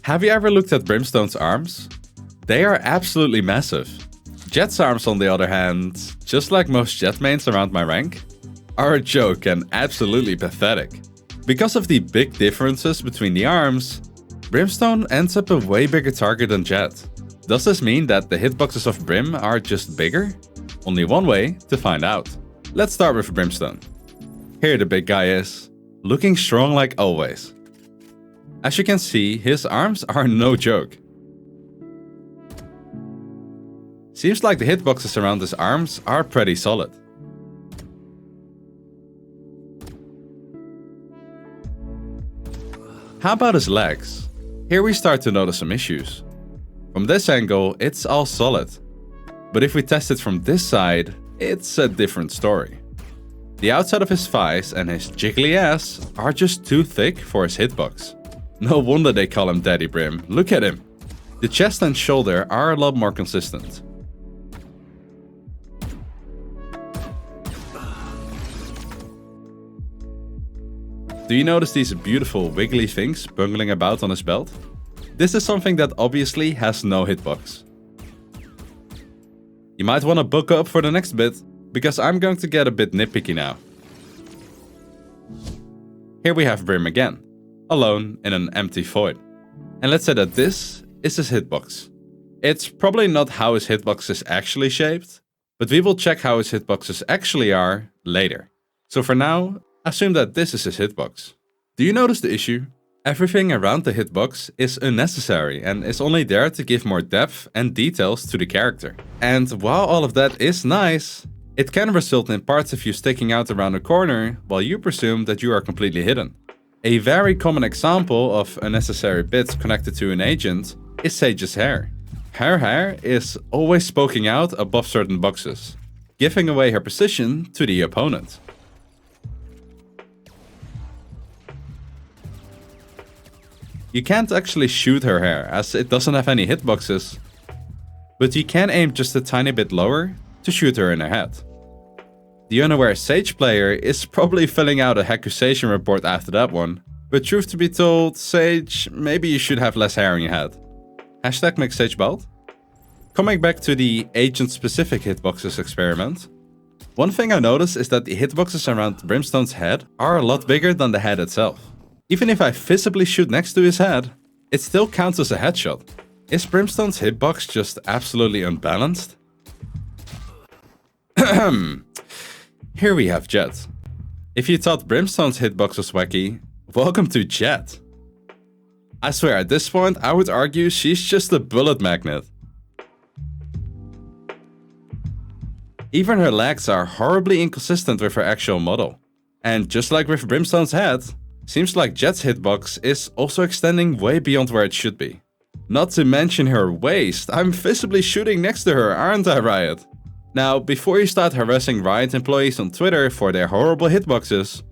Have you ever looked at Brimstone's arms? They are absolutely massive. Jett's arms, on the other hand, just like most Jett mains around my rank, are a joke and absolutely pathetic. Because of the big differences between the arms, Brimstone ends up a way bigger target than Jett. Does this mean that the hitboxes of Brim are just bigger? Only one way to find out. Let's start with Brimstone. Here the big guy is, looking strong like always. As you can see, his arms are no joke. Seems like the hitboxes around his arms are pretty solid. How about his legs? Here we start to notice some issues. From this angle, it's all solid. But if we test it from this side, it's a different story. The outside of his thighs and his jiggly ass are just too thick for his hitbox. No wonder they call him Daddy Brim, look at him. The chest and shoulder are a lot more consistent. Do you notice these beautiful wiggly things bungling about on his belt? This is something that obviously has no hitbox. You might want to buckle up for the next bit, because I'm going to get a bit nitpicky now. Here we have Brim again, alone in an empty void. And let's say that this is his hitbox. It's probably not how his hitbox is actually shaped, but we will check how his hitboxes actually are later. So for now, assume that this is his hitbox. Do you notice the issue? Everything around the hitbox is unnecessary and is only there to give more depth and details to the character. And while all of that is nice, it can result in parts of you sticking out around a corner while you presume that you are completely hidden. A very common example of unnecessary bits connected to an agent is Sage's hair. Her hair is always poking out above certain boxes, giving away her position to the opponent. You can't actually shoot her hair as it doesn't have any hitboxes, but you can aim just a tiny bit lower to shoot her in her head. The unaware Sage player is probably filling out a accusation report after that one, but truth to be told, Sage, maybe you should have less hair on your head. Hashtag make Sage bald. Coming back to the agent-specific hitboxes experiment, one thing I noticed is that the hitboxes around Brimstone's head are a lot bigger than the head itself. Even if I visibly shoot next to his head, it still counts as a headshot. Is Brimstone's hitbox just absolutely unbalanced? Here we have Jett. If you thought Brimstone's hitbox was wacky, welcome to Jett. I swear at this point I would argue she's just a bullet magnet. Even her legs are horribly inconsistent with her actual model. And just like with Brimstone's head, seems like Jett's hitbox is also extending way beyond where it should be. Not to mention her waist, I'm visibly shooting next to her, aren't I, Riot? Now, before you start harassing Riot employees on Twitter for their horrible hitboxes,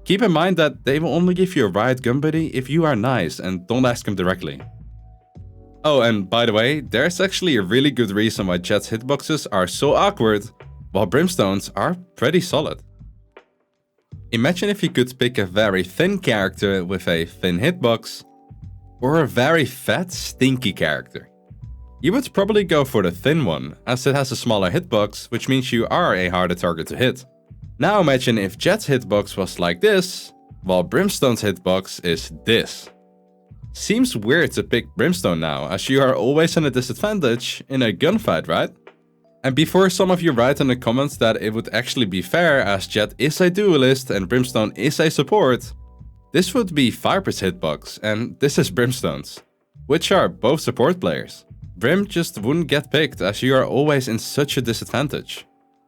keep in mind that they will only give you a Riot gun buddy if you are nice and don't ask them directly. Oh, and by the way, there's actually a really good reason why Jett's hitboxes are so awkward, while Brimstone's are pretty solid. Imagine if you could pick a very thin character with a thin hitbox, or a very fat, stinky character. You would probably go for the thin one, as it has a smaller hitbox, which means you are a harder target to hit. Now imagine if Jett's hitbox was like this, while Brimstone's hitbox is this. Seems weird to pick Brimstone now, as you are always at a disadvantage in a gunfight, right? And before some of you write in the comments that it would actually be fair as Jett is a duelist and Brimstone is a support, this would be Viper's hitbox and this is Brimstone's, which are both support players. Brim just wouldn't get picked as you are always in such a disadvantage.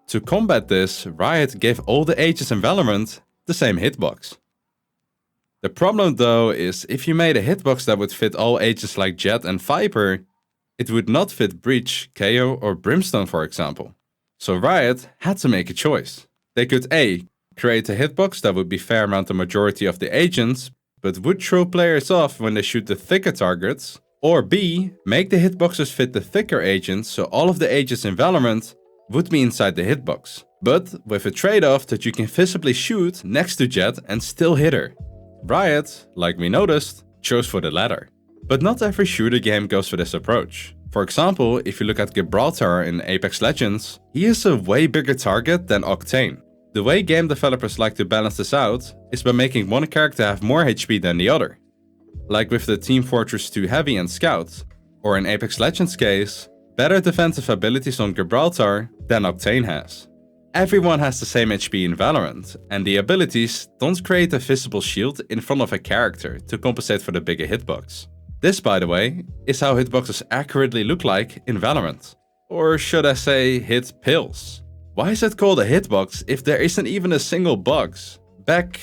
To combat this, Riot gave all the agents in Valorant the same hitbox. The problem though is if you made a hitbox that would fit all agents like Jett and Viper, it would not fit Breach, KO or Brimstone for example. So Riot had to make a choice. They could A, create a hitbox that would be fair around the majority of the agents, but would throw players off when they shoot the thicker targets, or B, make the hitboxes fit the thicker agents so all of the agents in Valorant would be inside the hitbox, but with a trade-off that you can visibly shoot next to Jett and still hit her. Riot, like we noticed, chose for the latter. But not every shooter game goes for this approach. For example, if you look at Gibraltar in Apex Legends, he is a way bigger target than Octane. The way game developers like to balance this out is by making one character have more HP than the other. Like with the Team Fortress 2 Heavy and Scout, or in Apex Legends case, better defensive abilities on Gibraltar than Octane has. Everyone has the same HP in Valorant, and the abilities don't create a visible shield in front of a character to compensate for the bigger hitbox. This, by the way, is how hitboxes accurately look like in Valorant. Or should I say, hit pills. Why is it called a hitbox if there isn't even a single box? Back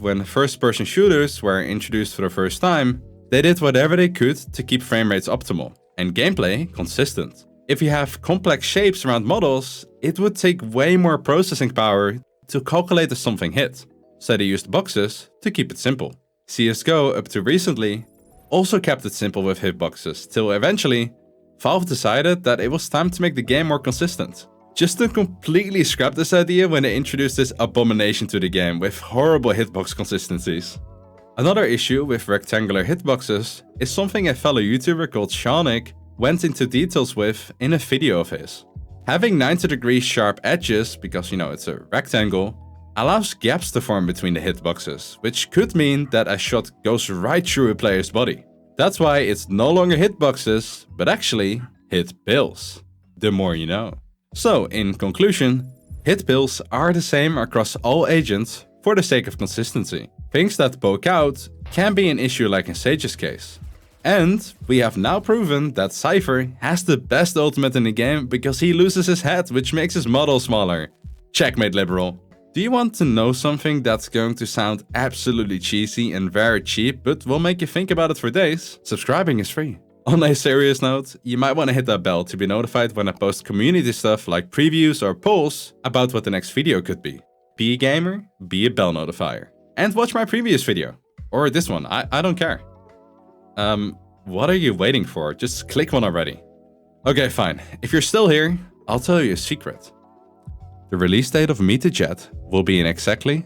when first-person shooters were introduced for the first time, they did whatever they could to keep frame rates optimal and gameplay consistent. If you have complex shapes around models, it would take way more processing power to calculate if something hit, so they used boxes to keep it simple. CSGO, up to recently, also kept it simple with hitboxes, till eventually, Valve decided that it was time to make the game more consistent. Just to completely scrap this idea when they introduced this abomination to the game with horrible hitbox consistencies. Another issue with rectangular hitboxes is something a fellow YouTuber called Shaunic went into details with in a video of his. Having 90-degree sharp edges, because it's a rectangle, allows gaps to form between the hitboxes, which could mean that a shot goes right through a player's body. That's why it's no longer hitboxes, but actually hit pills. The more you know. So, in conclusion, hit pills are the same across all agents for the sake of consistency. Things that poke out can be an issue like in Sage's case. And we have now proven that Cypher has the best ultimate in the game because he loses his head, which makes his model smaller. Checkmate, liberal. Do you want to know something that's going to sound absolutely cheesy and very cheap, but will make you think about it for days? Subscribing is free. On a serious note, you might want to hit that bell to be notified when I post community stuff like previews or polls about what the next video could be. Be a gamer, be a bell notifier. And watch my previous video. Or this one, I don't care. What are you waiting for? Just click one already. Okay, fine. If you're still here, I'll tell you a secret. The release date of Meet the Jett will be in exactly